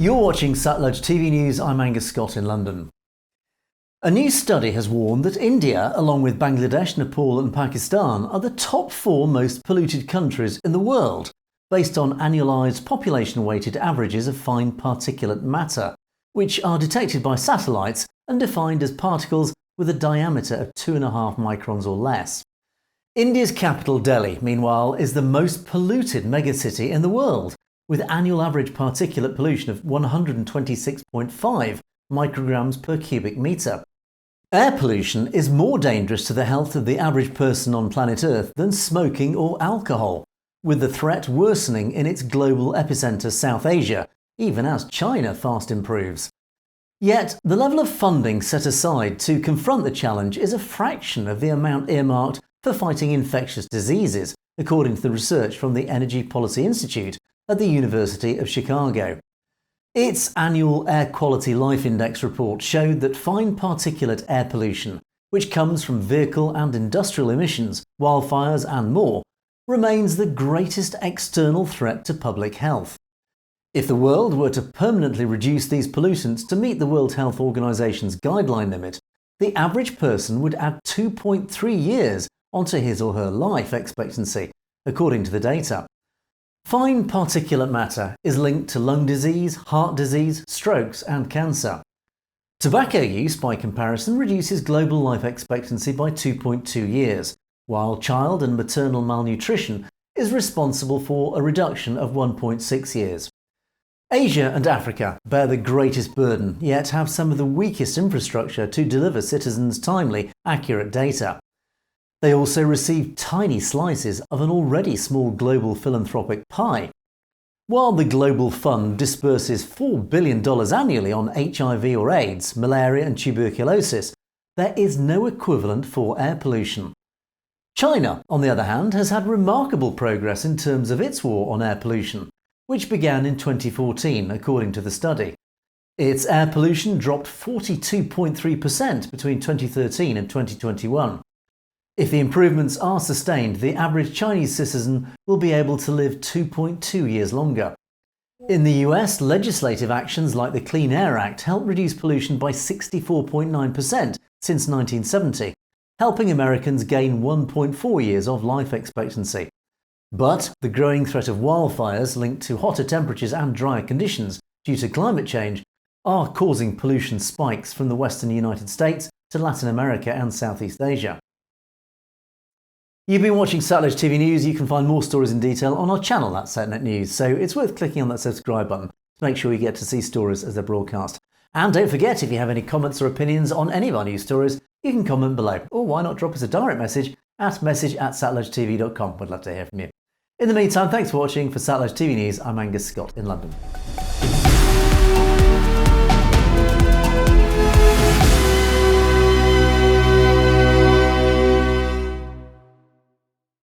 You're watching Satluj TV News. I'm Angus Scott in London. A new study has warned that India, along with Bangladesh, Nepal and Pakistan, are the top 4 most polluted countries in the world, based on annualized population-weighted averages of fine particulate matter, which are detected by satellites and defined as particles with a diameter of 2.5 microns or less. India's capital, Delhi, meanwhile, is the most polluted megacity in the world, with annual average particulate pollution of 126.5 micrograms per cubic metre. Air pollution is more dangerous to the health of the average person on planet Earth than smoking or alcohol, with the threat worsening in its global epicentre South Asia, even as China fast improves. Yet, the level of funding set aside to confront the challenge is a fraction of the amount earmarked for fighting infectious diseases, according to the research from the Energy Policy Institute at the University of Chicago. Its annual Air Quality Life Index report showed that fine particulate air pollution, which comes from vehicle and industrial emissions, wildfires and more, remains the greatest external threat to public health. If the world were to permanently reduce these pollutants to meet the World Health Organization's guideline limit, the average person would add 2.3 years onto his or her life expectancy, according to the data. Fine particulate matter is linked to lung disease, heart disease, strokes and cancer. Tobacco use, by comparison, reduces global life expectancy by 2.2 years, while child and maternal malnutrition is responsible for a reduction of 1.6 years. Asia and Africa bear the greatest burden, yet have some of the weakest infrastructure to deliver citizens timely, accurate data. They also receive tiny slices of an already small global philanthropic pie. While the Global Fund disburses $4 billion annually on HIV or AIDS, malaria and tuberculosis, there is no equivalent for air pollution. China, on the other hand, has had remarkable progress in terms of its war on air pollution, which began in 2014, according to the study. Its air pollution dropped 42.3% between 2013 and 2021. If the improvements are sustained, the average Chinese citizen will be able to live 2.2 years longer. In the US, legislative actions like the Clean Air Act helped reduce pollution by 64.9% since 1970, helping Americans gain 1.4 years of life expectancy. But the growing threat of wildfires linked to hotter temperatures and drier conditions due to climate change are causing pollution spikes from the western United States to Latin America and Southeast Asia. You've been watching Satluj TV News. You can find more stories in detail on our channel at SatNet News, so it's worth clicking on that subscribe button to make sure you get to see stories as they're broadcast. And don't forget, if you have any comments or opinions on any of our news stories, you can comment below, or why not drop us a direct message at message@satlujtv.com. We'd love to hear from you. In the meantime, thanks for watching. For Satluj TV News, I'm Angus Scott in London.